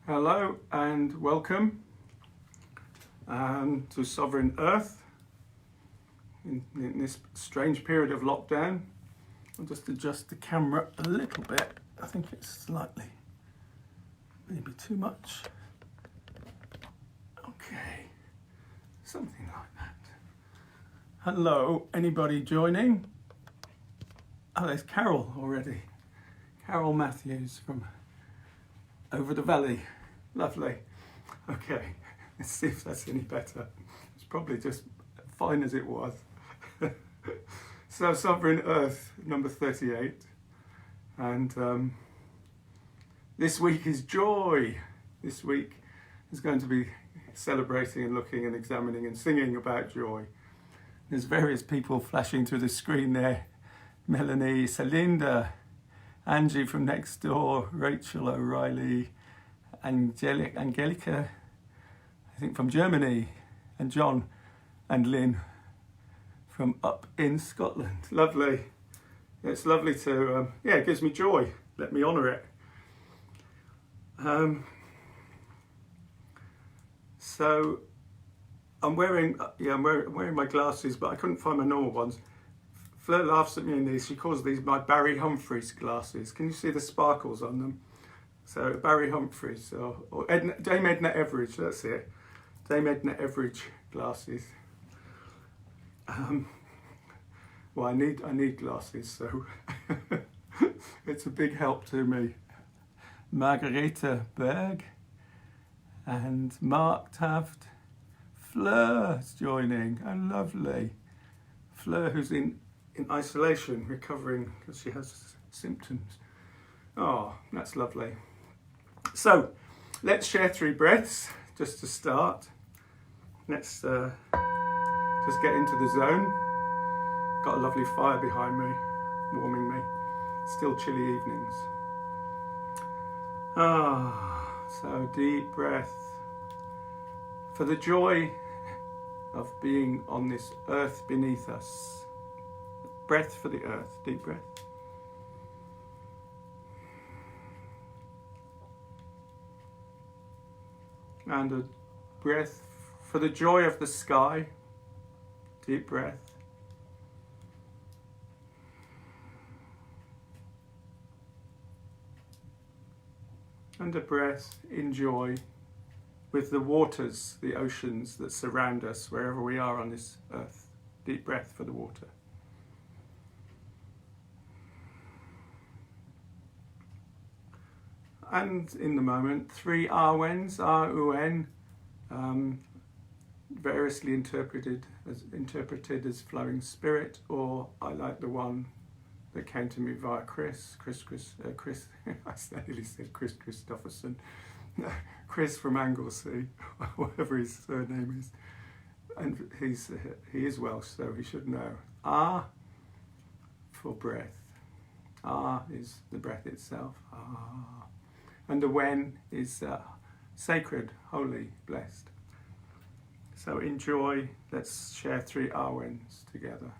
Hello and welcome to Sovereign Earth in this strange period of lockdown. I'll just adjust the camera a little bit. I think it's slightly, maybe too much. Okay, something like that. Hello, anybody joining? Oh, there's Carol already. Carol Matthews from over the valley. Lovely. Okay, let's see if that's any better. It's probably just fine as it was. So Sovereign Earth, number 38. And this week is joy. This week is going to be celebrating and looking and examining and singing about joy. There's various people flashing through the screen there. Melanie, Celinda, Angie from next door, Rachel O'Reilly, Angelica, I think from Germany, and John and Lynn from up in Scotland. Lovely. It's lovely to, it gives me joy. Let me honour it. So I'm wearing my glasses, but I couldn't find my normal ones. Fleur laughs at me in these. She calls these my Barry Humphries glasses. Can you see the sparkles on them? So Barry Humphries or Dame Edna Everage. That's it. Dame Edna Everage glasses. Well, I need glasses, so it's a big help to me. Margareta Berg and Mark Taft. Fleur is joining. Oh, lovely. Fleur, who's in isolation, recovering because she has symptoms. Oh, that's lovely. So, let's share 3 breaths just to start. Let's just get into the zone. Got a lovely fire behind me, warming me. Still chilly evenings. So deep breath. For the joy of being on this earth beneath us. Breath for the earth, deep breath. And a breath for the joy of the sky, deep breath. And a breath in joy with the waters, the oceans that surround us wherever we are on this earth. Deep breath for the water. And in the moment, 3 Arwens, R-U-N, variously interpreted as flowing spirit, or I like the one that came to me via Chris, I nearly said Chris Christopherson, Chris from Anglesey, whatever his surname is, and he is Welsh, so he should know. R for breath. R is the breath itself. R. And the when is sacred, holy, blessed. So enjoy. Let's share 3 Arwens together.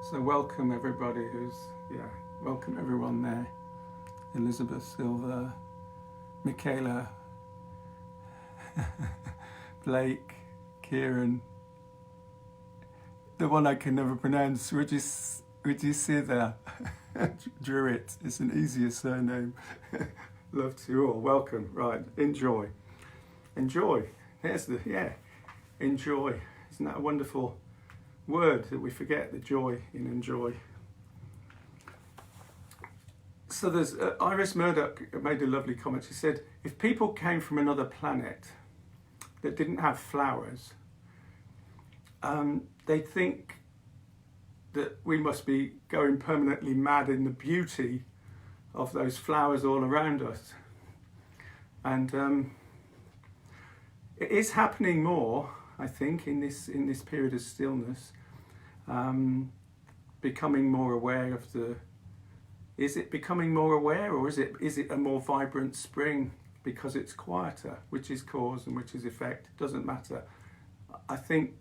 So welcome everybody welcome everyone there. Elizabeth Silver, Michaela, Blake, Kieran, the one I can never pronounce, Rudisitha, Druitt, it's an easier surname. Love to you all, welcome, right, enjoy. There's enjoy, isn't that a wonderful word that we forget, the joy in enjoy. So there's Iris Murdoch made a lovely comment. She said, if people came from another planet that didn't have flowers, they'd think that we must be going permanently mad in the beauty of those flowers all around us. And it is happening more, I think, in this period of stillness, becoming more aware of the. Is it becoming more aware, or is it a more vibrant spring because it's quieter? Which is cause and which is effect? It doesn't matter. I think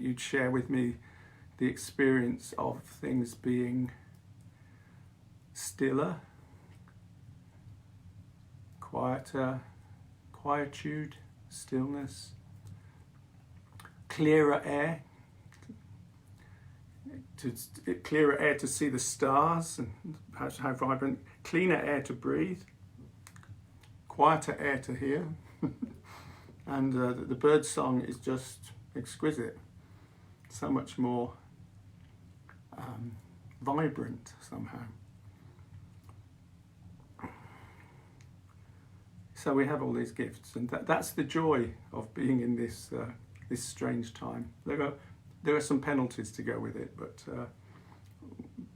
you'd share with me the experience of things being stiller, quieter, quietude, stillness, clearer air. Clearer air to see the stars and how vibrant, cleaner air to breathe, quieter air to hear, and the bird song is just exquisite, so much more vibrant somehow. So we have all these gifts, and that's the joy of being in this strange time. There are some penalties to go with it, but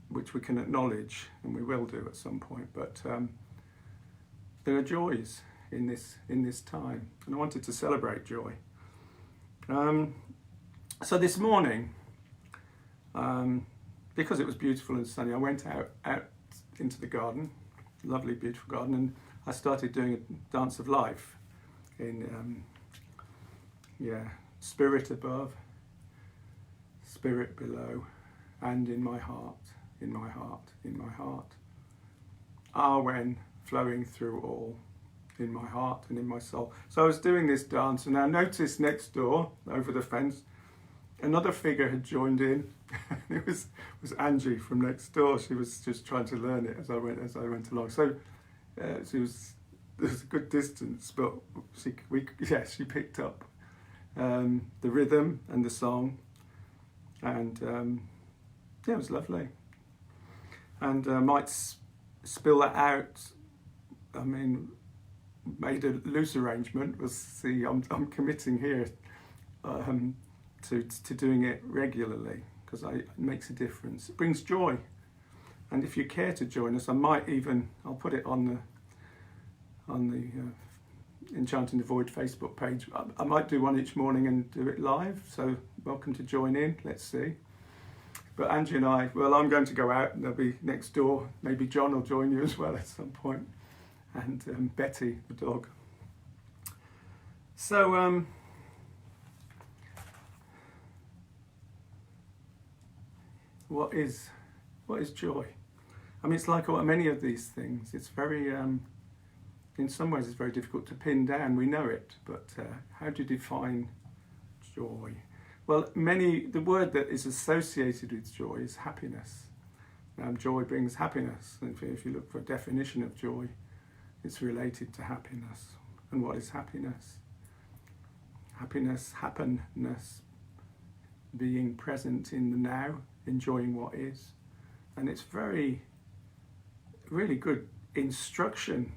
which we can acknowledge, and we will do at some point. But there are joys in this time, and I wanted to celebrate joy. So this morning, because it was beautiful and sunny, I went out into the garden, lovely, beautiful garden, and I started doing a dance of life in spirit above, spirit below, and in my heart, in my heart, in my heart. When flowing through all, in my heart and in my soul. So I was doing this dance, and I noticed next door, over the fence, another figure had joined in. It was Angie from next door. She was just trying to learn it as I went along. So there was a good distance, but she picked up the rhythm and the song. And it was lovely. And might spill that out. I mean, made a loose arrangement. We'll see. I'm committing here to doing it regularly, because it makes a difference. It brings joy. And if you care to join us, I'll put it on the Enchanting the Void Facebook page. I might do one each morning and do it live, so welcome to join in. Let's see. But Angie and I'm going to go out, and they'll be next door. Maybe John will join you as well at some point, and Betty, the dog. So what is joy? I mean, it's like many of these things. It's very in some ways it's very difficult to pin down. We know it, but how do you define joy? Well, the word that is associated with joy is happiness. Joy brings happiness. And if you look for a definition of joy, it's related to happiness. And what is happiness? Happiness, happenness, being present in the now, enjoying what is. And it's really good instruction,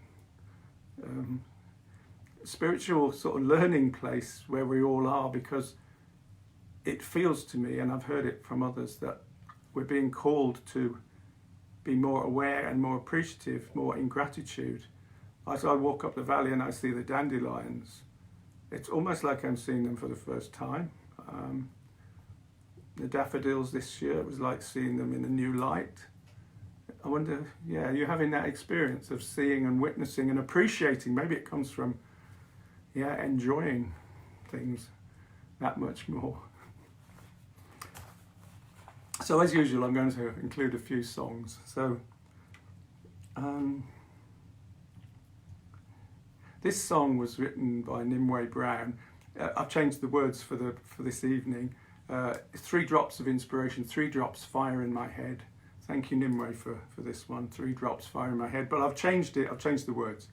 spiritual sort of learning place where we all are, because it feels to me, and I've heard it from others, that we're being called to be more aware and more appreciative, more in gratitude. As I walk up the valley and I see the dandelions, it's almost like I'm seeing them for the first time. The daffodils this year, it was like seeing them in a new light. I wonder, you're having that experience of seeing and witnessing and appreciating. Maybe it comes from, enjoying things that much more. So as usual, I'm going to include a few songs. So this song was written by Nimue Brown. I've changed the words for this evening. 3 drops of inspiration, 3 drops fire in my head. Thank you, Nimue, for this one. 3 drops fire in my head. But I've changed it. I've changed the words.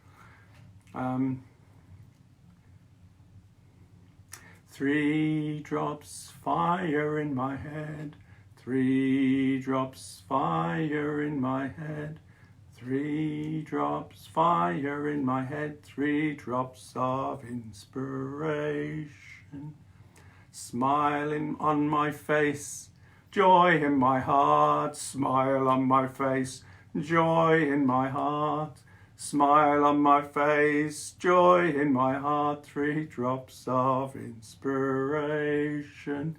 3 drops fire in my head. 3 drops fire in my head. 3 drops fire in my head, 3 drops of inspiration. Smiling on my face, joy in my heart, smile on my face, joy in my heart. Smile on my face, joy in my heart, 3 drops of inspiration.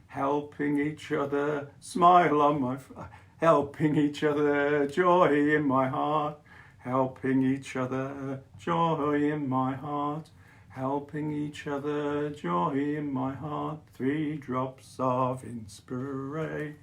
Helping each other, smile on my face, helping each other, joy in my heart. Helping each other, joy in my heart. Helping each other, joy in my heart, 3 drops of inspiration.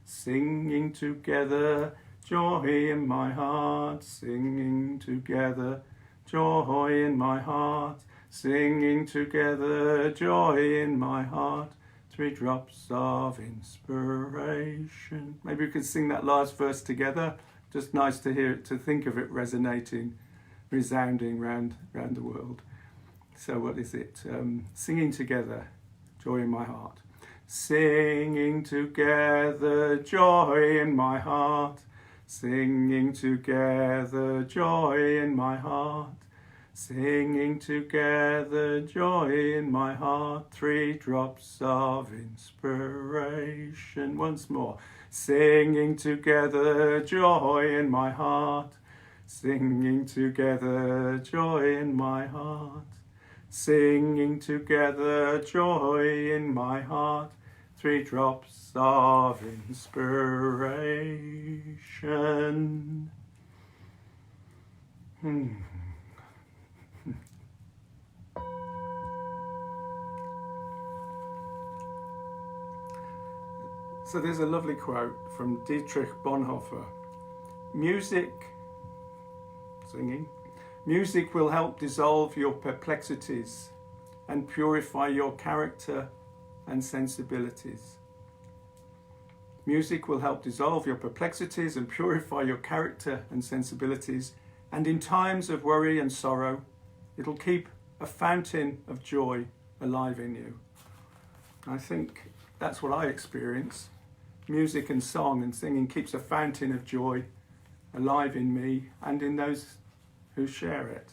Singing together, joy in my heart, singing together, joy in my heart, singing together, joy in my heart, 3 drops of inspiration. Maybe we could sing that last verse together. Just nice to hear it, to think of it resonating, resounding round the world. So what is it? Singing together, joy in my heart. Singing together, joy in my heart. Singing together, joy in my heart. Singing together, joy in my heart, 3 drops of inspiration. Once more. Singing together, joy in my heart. Singing together, joy in my heart. Singing together, joy in my heart, 3 drops of inspiration. So there's a lovely quote from Dietrich Bonhoeffer. Music will help dissolve your perplexities and purify your character and sensibilities. Music will help dissolve your perplexities and purify your character and sensibilities, and in times of worry and sorrow, it'll keep a fountain of joy alive in you. I think that's what I experience. Music and song and singing keeps a fountain of joy alive in me and in those who share it.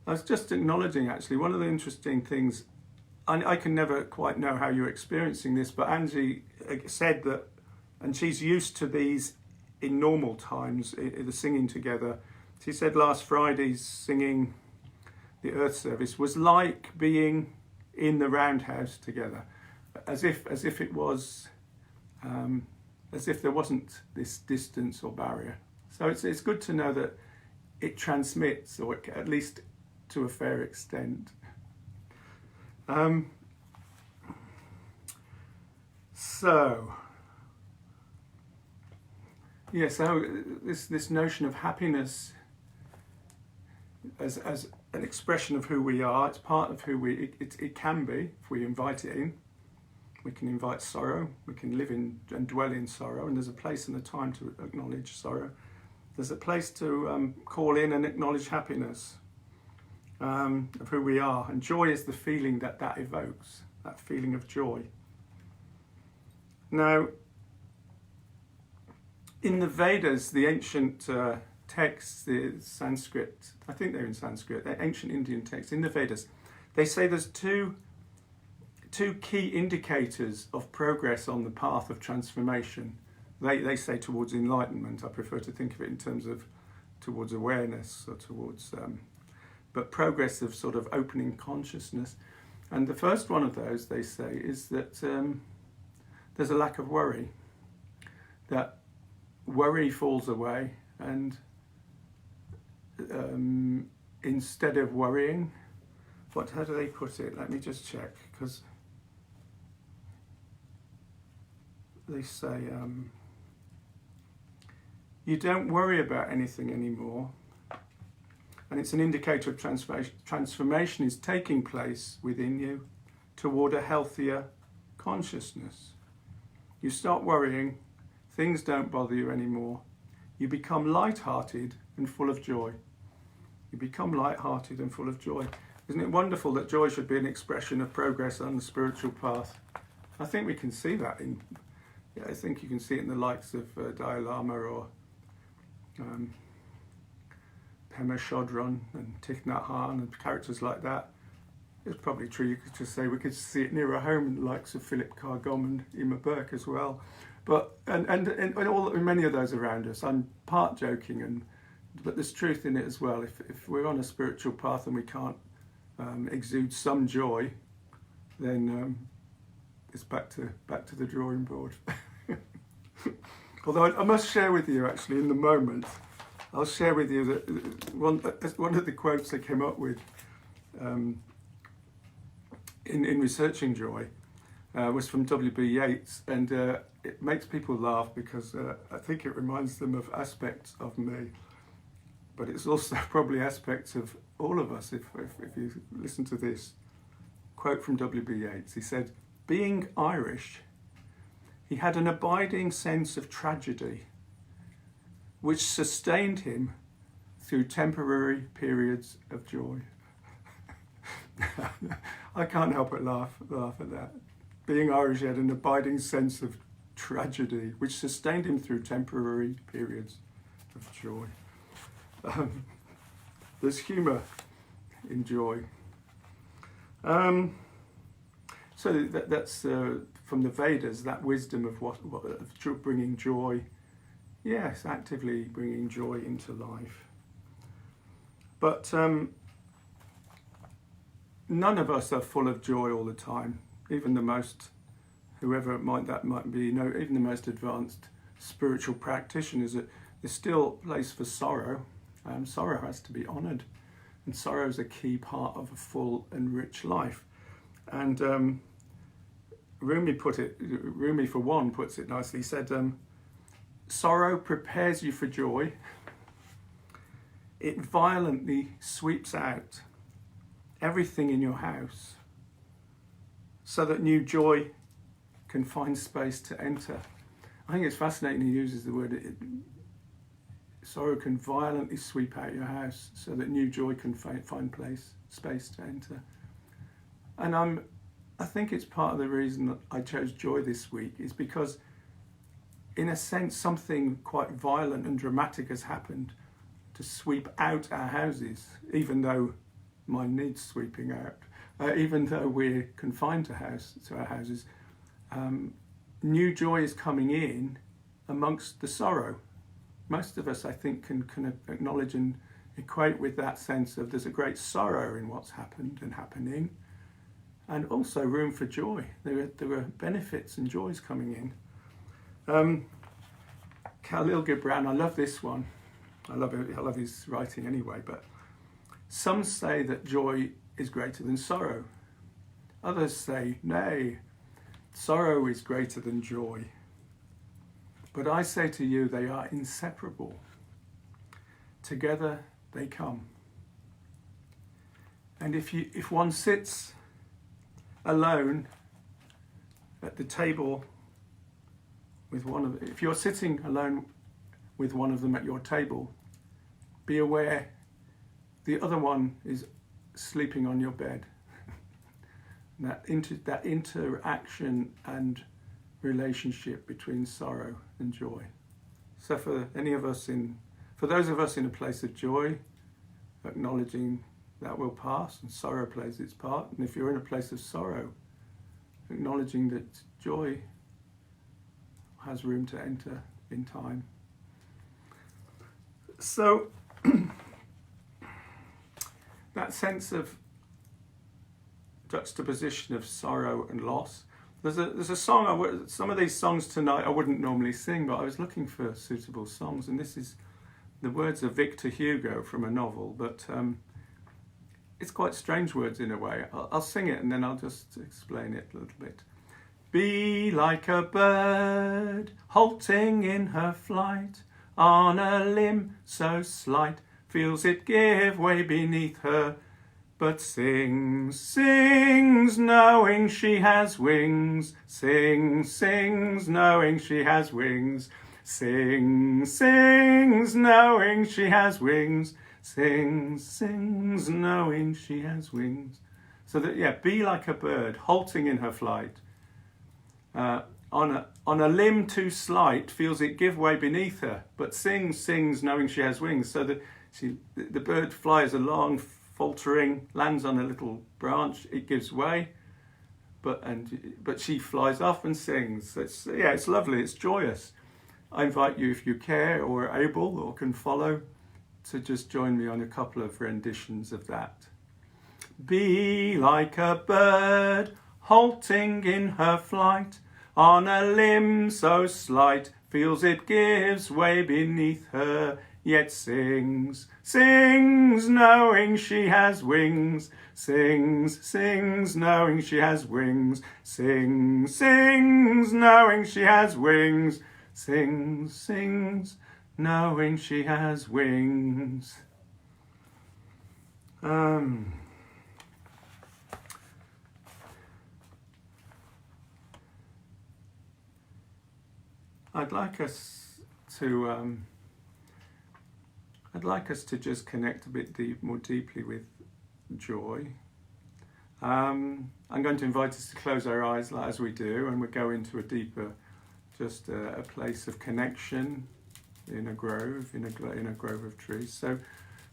I was just acknowledging, actually, one of the interesting things, I can never quite know how you're experiencing this, but Angie said that, and she's used to these in normal times, the singing together. She said last Friday's singing the Earth Service was like being in the roundhouse together, as if it was, as if there wasn't this distance or barrier. So it's good to know that it transmits, or at least to a fair extent. So this notion of happiness as an expression of who we are, it's part of who it can be if we invite it in. We can invite sorrow, we can live in and dwell in sorrow, and there's a place and a time to acknowledge sorrow. There's a place to call in and acknowledge happiness of who we are, and joy is the feeling that evokes, that feeling of joy. Now, in the Vedas, the ancient texts, the Sanskrit, I think they're in Sanskrit, they're ancient Indian texts, in the Vedas, they say there's two key indicators of progress on the path of transformation. They say towards enlightenment. I prefer to think of it in terms of towards awareness or towards, but progress of sort of opening consciousness. And the first one of those, they say, is that there's a lack of worry, that worry falls away, and instead of worrying, how do they put it? Let me just check, because they say you don't worry about anything anymore, and it's an indicator of transformation is taking place within you toward a healthier consciousness. You start worrying, things don't bother you anymore. You become light-hearted and full of joy. You become light-hearted and full of joy. Isn't it wonderful that joy should be an expression of progress on the spiritual path? I think we can see that in yeah, I think you can see it in the likes of Dalai Lama or Pema Chodron and Thich Nhat Hanh and characters like that. It's probably true, you could just say we could see it nearer home in the likes of Philip Carr-Gomm and Emma Burke as well. But and many of those around us. I'm part joking, but there's truth in it as well. If we're on a spiritual path and we can't exude some joy, then it's back to the drawing board. Although I must share with you, actually, in the moment, I'll share with you that one of the quotes I came up with in researching joy was from W.B. Yeats, and it makes people laugh because I think it reminds them of aspects of me, but it's also probably aspects of all of us if you listen to this quote from W.B. Yeats. He said, "Being Irish, he had an abiding sense of tragedy which sustained him through temporary periods of joy." I can't help but laugh at that. Being Irish, he had an abiding sense of tragedy which sustained him through temporary periods of joy. There's humour in joy. So that's from the Vedas, that wisdom of of bringing joy. Yes, actively bringing joy into life. But none of us are full of joy all the time. Even the most, whoever that might be, even the most advanced spiritual practitioners, there's still place for sorrow. Sorrow has to be honoured, and sorrow is a key part of a full and rich life. And Rumi for one puts it nicely. He said, "Sorrow prepares you for joy. It violently sweeps out everything in your house so that new joy can find space to enter." I think it's fascinating he uses the word, sorrow can violently sweep out your house so that new joy can find space to enter. And I think it's part of the reason that I chose joy this week is because, in a sense, something quite violent and dramatic has happened to sweep out our houses, even though mine needs sweeping out. Even though we're confined to our houses, new joy is coming in amongst the sorrow. Most of us, I think, can acknowledge and equate with that sense of there's a great sorrow in what's happened and happening, and also room for joy. There are benefits and joys coming in. Khalil Gibran, I love this one. I love his writing anyway, but some say that joy is greater than sorrow. Others say, nay, sorrow is greater than joy. But I say to you, they are inseparable. Together they come. And if one sits alone at the table with if you're sitting alone with one of them at your table, be aware the other one is sleeping on your bed. that interaction and relationship between sorrow and joy. So for those of us in a place of joy, acknowledging that will pass and sorrow plays its part, and if you're in a place of sorrow, acknowledging that joy has room to enter in time. So that sense of juxtaposition of sorrow and loss. There's a song, some of these songs tonight I wouldn't normally sing, but I was looking for suitable songs, and this is the words of Victor Hugo from a novel, but it's quite strange words in a way. I'll sing it and then I'll just explain it a little bit. Be like a bird halting in her flight, on a limb so slight, feels it give way beneath her, but sings, sings, knowing she has wings, sings, sings, knowing she has wings, sings, sings, knowing she has wings, sings, sings, knowing she has wings. So that, yeah, be like a bird halting in her flight, on a limb too slight, feels it give way beneath her, but sings, knowing she has wings. So the bird flies along, faltering, lands on a little branch, it gives way, but she flies off and sings. It's lovely, it's joyous. I invite you, if you care or are able or can follow, to just join me on a couple of renditions of that. Be like a bird, halting in her flight, on a limb so slight, feels it gives way beneath her, yet sings, knowing she has wings, sings, knowing she has wings, sings, knowing she has wings, sings, knowing she has wings. I'd like us to just connect a bit more deeply with joy. I'm going to invite us to close our eyes as we do, and we go into a deeper, just a place of connection in a grove, in a grove of trees. So,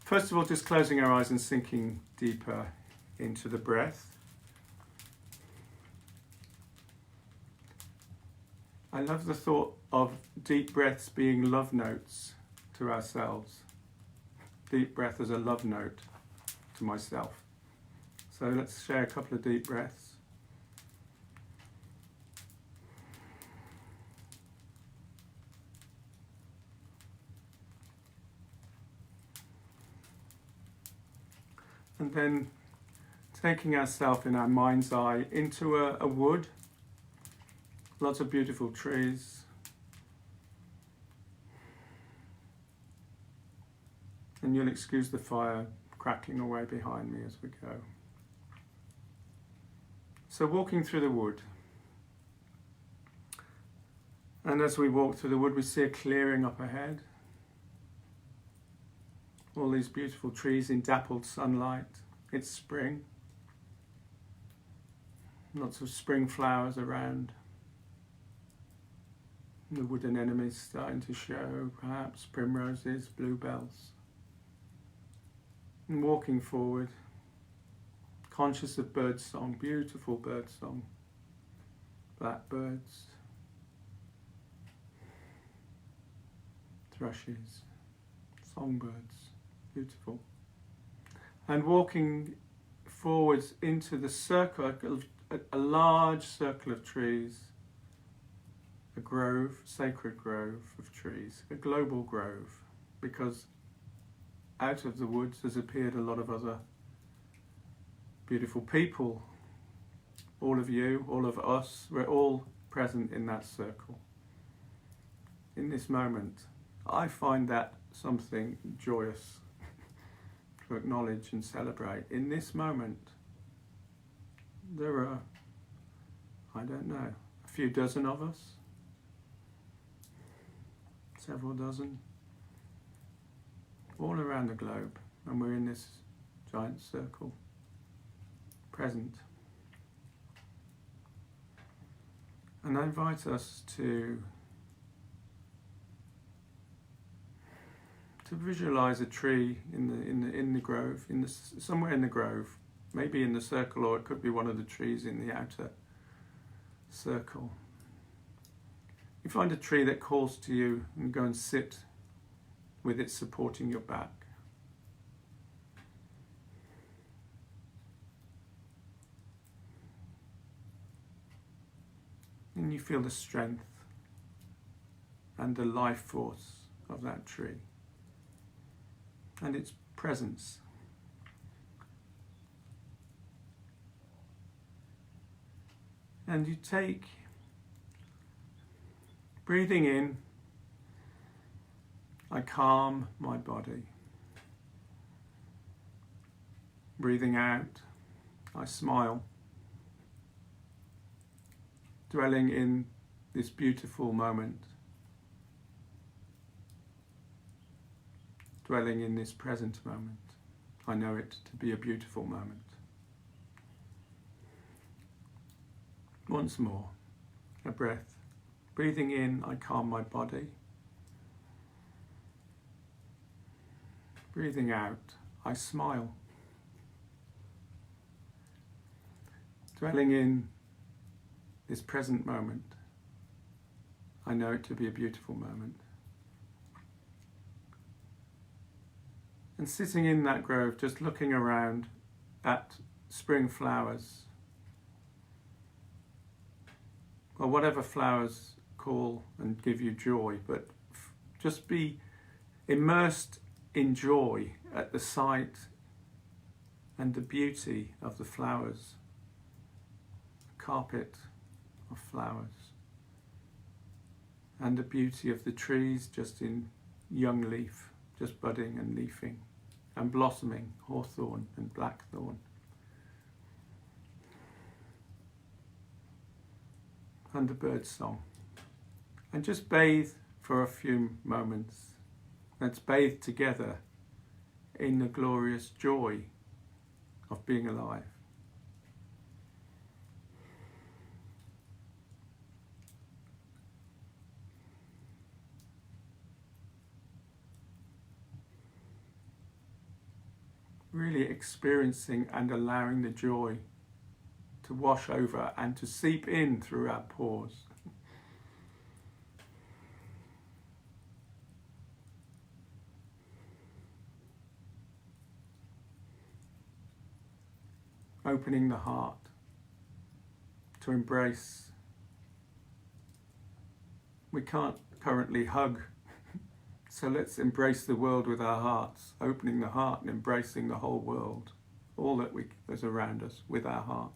first of all, just closing our eyes and sinking deeper into the breath. I love the thought of deep breaths being love notes to ourselves. Deep breath as a love note to myself. So let's share a couple of deep breaths. And then taking ourselves in our mind's eye into a wood. Lots of beautiful trees. And you'll excuse the fire crackling away behind me as we go. So walking through the wood. And as we walk through the wood, we see a clearing up ahead. All these beautiful trees in dappled sunlight. It's spring. Lots of spring flowers around. The wood anemones starting to show, perhaps primroses, bluebells. And walking forward, conscious of bird song, beautiful bird song, blackbirds, thrushes, songbirds, beautiful. And walking forwards into the circle, a large circle of trees, a grove, sacred grove of trees, a global grove, because out of the woods has appeared a lot of other beautiful people. All of you, all of us, we're all present in that circle. In this moment, I find that something joyous to acknowledge and celebrate. In this moment, there are, I don't know, a few dozen of us, several dozen, all around the globe, and we're in this giant circle, present. And I invite us to visualize a tree in the grove, somewhere in the grove, maybe in the circle, or it could be one of the trees in the outer circle. You find a tree that calls to you and go and sit with it supporting your back. And you feel the strength and the life force of that tree and its presence. And you take, breathing in, I calm my body. Breathing out, I smile. Dwelling in this beautiful moment. Dwelling in this present moment. I know it to be a beautiful moment. Once more, a breath Breathing in, I calm my body. Breathing out, I smile. Dwelling in this present moment, I know it to be a beautiful moment. And sitting in that grove, just looking around at spring flowers, or whatever flowers call and give you joy, but just be immersed in joy at the sight and the beauty of the flowers, a carpet of flowers, and the beauty of the trees just in young leaf, just budding and leafing and blossoming, hawthorn and blackthorn. And the bird's song. And just bathe for a few moments. Let's bathe together in the glorious joy of being alive. Really experiencing and allowing the joy to wash over and to seep in through our pores. Opening the heart to embrace. We can't currently hug, so let's embrace the world with our hearts, opening the heart and embracing the whole world, all that is around us with our heart.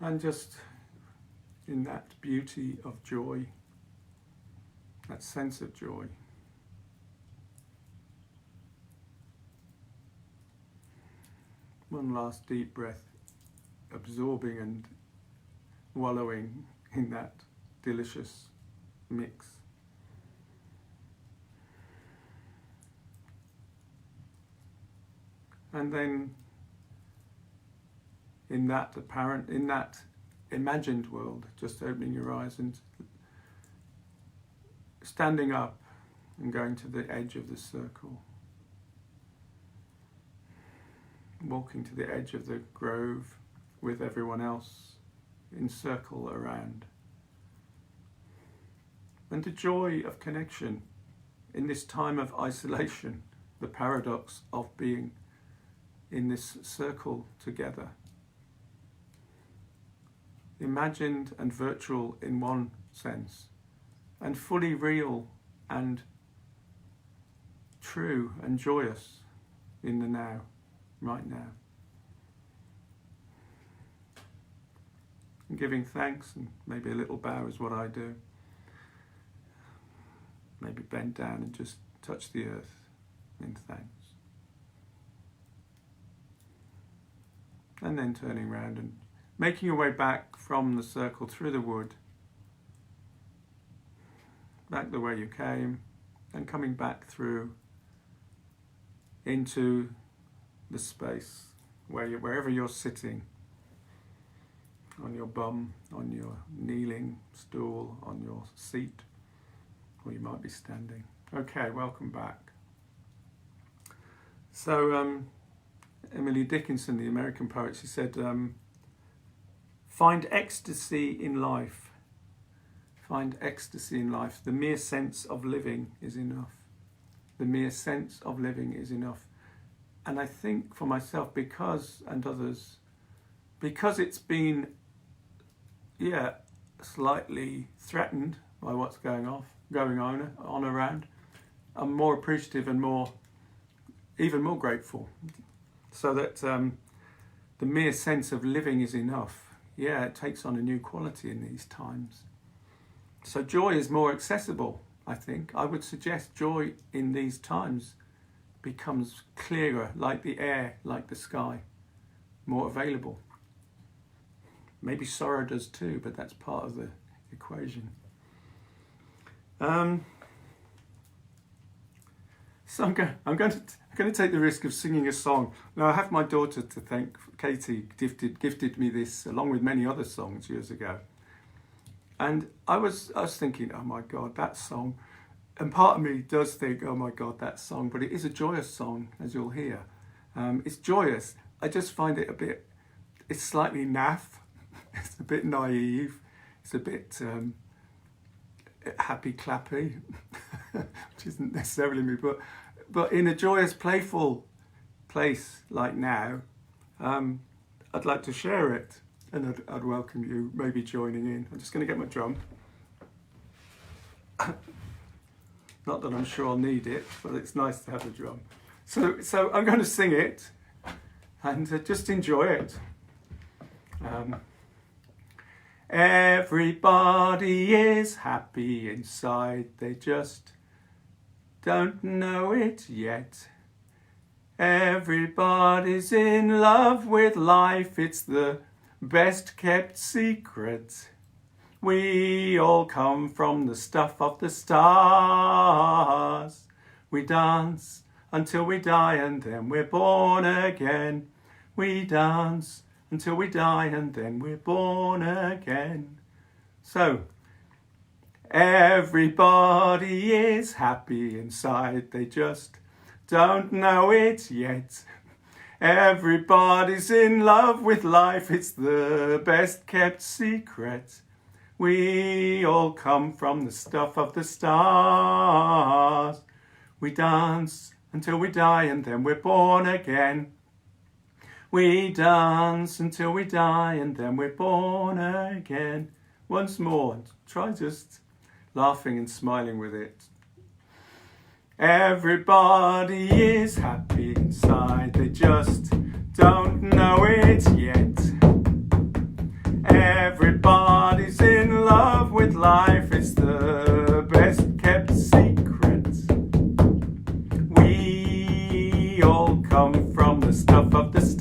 And just in that beauty of joy, that sense of joy, one last deep breath, absorbing and wallowing in that delicious mix. And then in that imagined world, just opening your eyes and standing up and going to the edge of the circle, walking to the edge of the grove with everyone else in circle around. And the joy of connection in this time of isolation, the paradox of being in this circle together. Imagined and virtual in one sense, and fully real and true and joyous in the now, right now. And giving thanks, and maybe a little bow is what I do. Maybe bend down and just touch the earth in thanks. And then turning round and making your way back from the circle through the wood, back the way you came, and coming back through into the space wherever you're sitting, on your bum, on your kneeling stool, on your seat, or you might be standing. Okay, welcome back. So Emily Dickinson, the American poet, she said, find ecstasy in life. Find ecstasy in life. The mere sense of living is enough. The mere sense of living is enough. And I think for myself, and others, because it's been, slightly threatened by what's going on around, I'm more appreciative and even more grateful. So that the mere sense of living is enough. Yeah, it takes on a new quality in these times. So joy is more accessible, I think. I would suggest joy in these times becomes clearer, like the air, like the sky, more available. Maybe sorrow does too, but that's part of the equation. So I'm going to take the risk of singing a song. Now I have my daughter to thank. Katie gifted me this along with many other songs years ago. And I was thinking, oh my God, that song. And part of me does think, oh my God, that song. But it is a joyous song, as you'll hear. It's joyous. I just find it it's slightly naff. It's a bit naive. It's a bit happy clappy, which isn't necessarily me, but in a joyous, playful place like now, I'd like to share it, and I'd welcome you maybe joining in. I'm just going to get my drum. Not that I'm sure I'll need it, but it's nice to have a drum. So I'm going to sing it, and just enjoy it. Everybody is happy inside, they just don't know it yet. Everybody's in love with life, it's the best kept secret. We all come from the stuff of the stars. We dance until we die and then we're born again. We dance until we die and then we're born again. So, everybody is happy inside, they just don't know it yet. Everybody's in love with life, it's the best kept secret. We all come from the stuff of the stars. We dance until we die and then we're born again. We dance until we die and then we're born again. Once more, try just laughing and smiling with it. Everybody is happy inside, they just don't know it yet. Everybody's in love with life, it's the best kept secret. We all come from the stuff of the stars.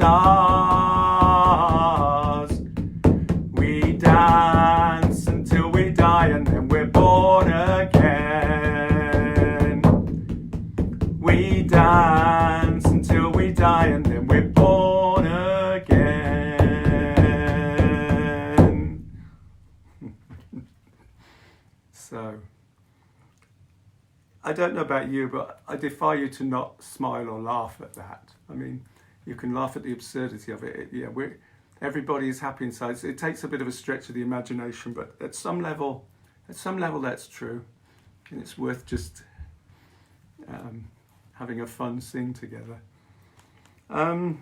We dance until we die and then we're born again. We dance until we die and then we're born again. So, I don't know about you, but I defy you to not smile or laugh at that. I mean, you can laugh at the absurdity of it. Everybody is happy inside. So it takes a bit of a stretch of the imagination, but at some level that's true, and it's worth just having a fun sing together. I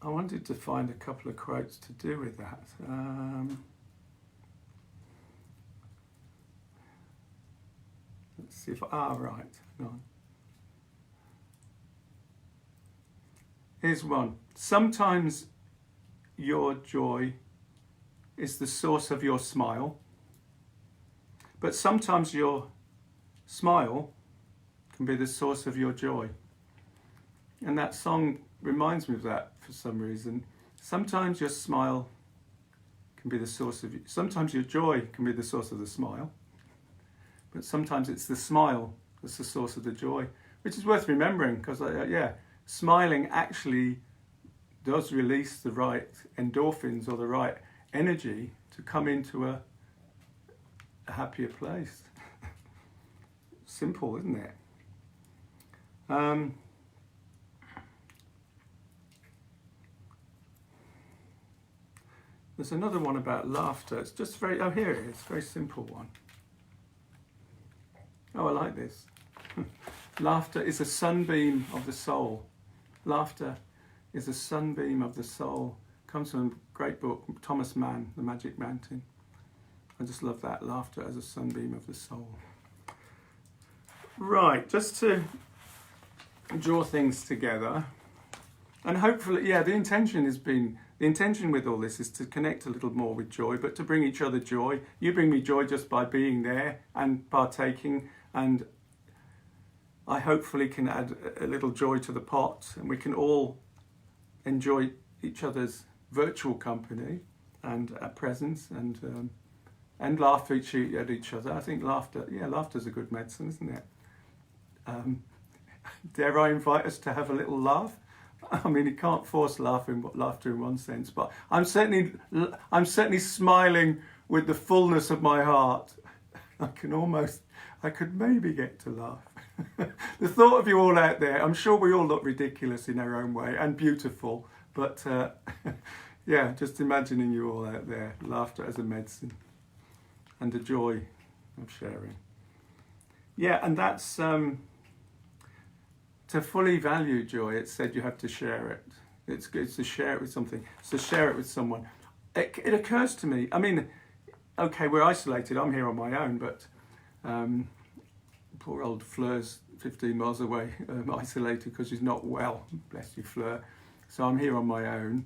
wanted to find a couple of quotes to do with that. Let's see if right, hang on. Here's one. Sometimes your joy is the source of your smile, but sometimes your smile can be the source of your joy. And that song reminds me of that for some reason. Sometimes your smile can be the source of, sometimes your joy can be the source of the smile, but sometimes it's the smile that's the source of the joy, which is worth remembering because, smiling actually does release the right endorphins or the right energy to come into a happier place. Simple, isn't it? There's another one about laughter. It's just very, here it is, very simple one. Oh, I like this. Laughter is a sunbeam of the soul. Laughter is a sunbeam of the soul. Comes from a great book, Thomas Mann, The Magic Mountain. I just love that, laughter as a sunbeam of the soul. Right, just to draw things together, and hopefully, the intention with all this is to connect a little more with joy, but to bring each other joy. You bring me joy just by being there and partaking, and I hopefully can add a little joy to the pot, and we can all enjoy each other's virtual company and presence, and laugh at each other. I think laughter's a good medicine, isn't it? Dare I invite us to have a little laugh? I mean, you can't force laughter in one sense, but I'm certainly smiling with the fullness of my heart. I could maybe get to laugh. The thought of you all out there, I'm sure we all look ridiculous in our own way and beautiful, but yeah, just imagining you all out there, laughter as a medicine and the joy of sharing. Yeah, and that's, to fully value joy, it said you have to share it. It's good to share it with something, to share it with someone. It occurs to me, I mean, okay, we're isolated, I'm here on my own, but poor old Fleur's 15 miles away, isolated because she's not well, bless you Fleur. So I'm here on my own.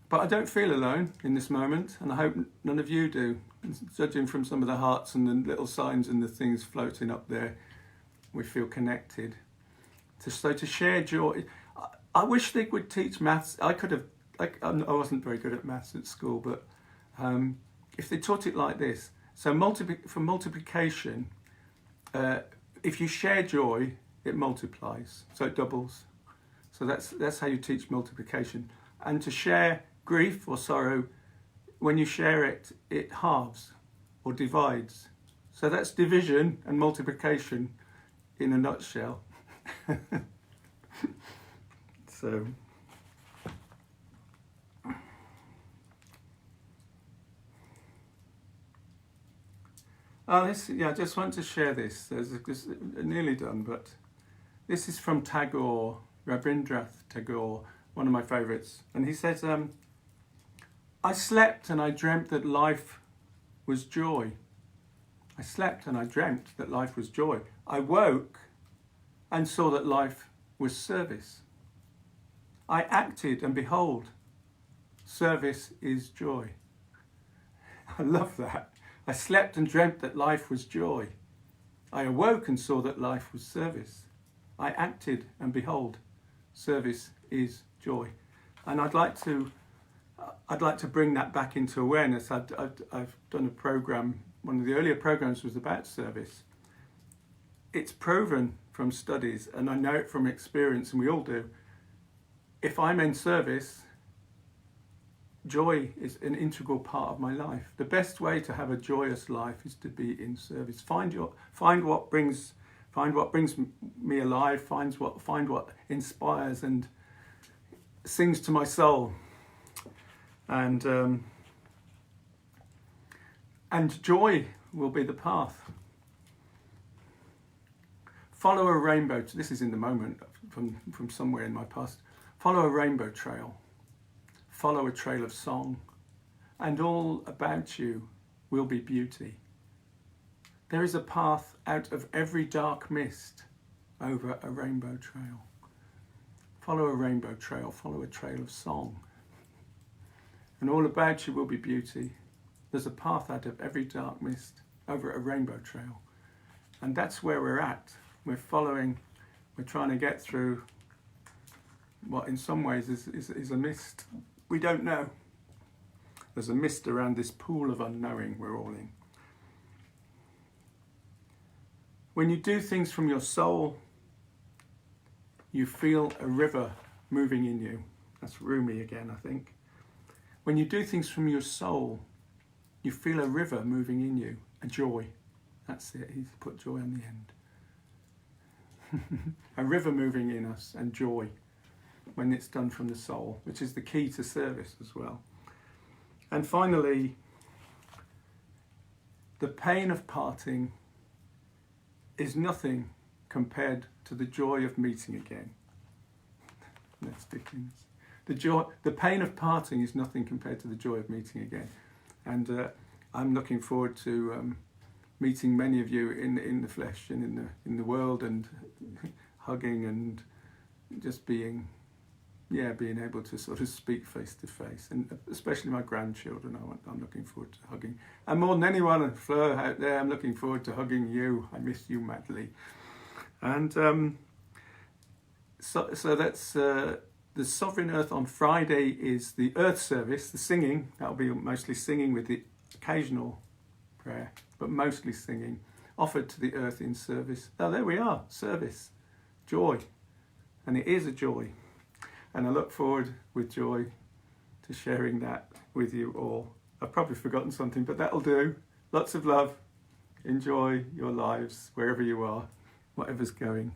But I don't feel alone in this moment, and I hope none of you do. Judging from some of the hearts and the little signs and the things floating up there, we feel connected. So to share joy, I wish they would teach maths. I wasn't very good at maths at school, but if they taught it like this, so for multiplication, if you share joy, it multiplies, so it doubles. So that's how you teach multiplication. And to share grief or sorrow, when you share it, it halves or divides. So that's division and multiplication in a nutshell. So I just want to share this. There's nearly done, but this is from Tagore, Rabindranath Tagore, one of my favourites. And he says, I slept and I dreamt that life was joy. I slept and I dreamt that life was joy. I woke and saw that life was service. I acted and behold, service is joy. I love that. I slept and dreamt that life was joy. I awoke and saw that life was service. I acted and behold, service is joy. And I'd like to bring that back into awareness. I've done a program, one of the earlier programs was about service. It's proven from studies, and I know it from experience, and we all do, if I'm in service, joy is an integral part of my life. The best way to have a joyous life is to be in service. Find what brings me alive, find what inspires and sings to my soul. And joy will be the path. Follow a rainbow. This is in the moment from somewhere in my past. Follow a rainbow trail. Follow a trail of song. And all about you will be beauty. There is a path out of every dark mist over a rainbow trail. Follow a rainbow trail. Follow a trail of song. And all about you will be beauty. There's a path out of every dark mist over a rainbow trail. And that's where we're at. We're trying to get through what in some ways is a mist. We don't know. There's a mist around this pool of unknowing we're all in. When you do things from your soul, you feel a river moving in you. That's Rumi again, I think. When you do things from your soul, you feel a river moving in you, a joy. That's it, he's put joy on the end. A river moving in us and joy when it's done from the soul, which is the key to service as well. And finally, the pain of parting is nothing compared to the joy of meeting again. That's Dickens. The pain of parting is nothing compared to the joy of meeting again. And I'm looking forward to meeting many of you in the flesh and in the world, and hugging and just being able to sort of speak face to face, and especially my grandchildren. I'm looking forward to hugging, and more than anyone, and Fleur out there, I'm looking forward to hugging you. I miss you madly, and So that's the Sovereign Earth on Friday is the Earth service, the singing. That'll be mostly singing with the occasional prayer, but mostly singing, offered to the earth in service. Oh, there we are, service, joy. And it is a joy. And I look forward with joy to sharing that with you all. I've probably forgotten something, but that'll do. Lots of love. Enjoy your lives wherever you are, whatever's going.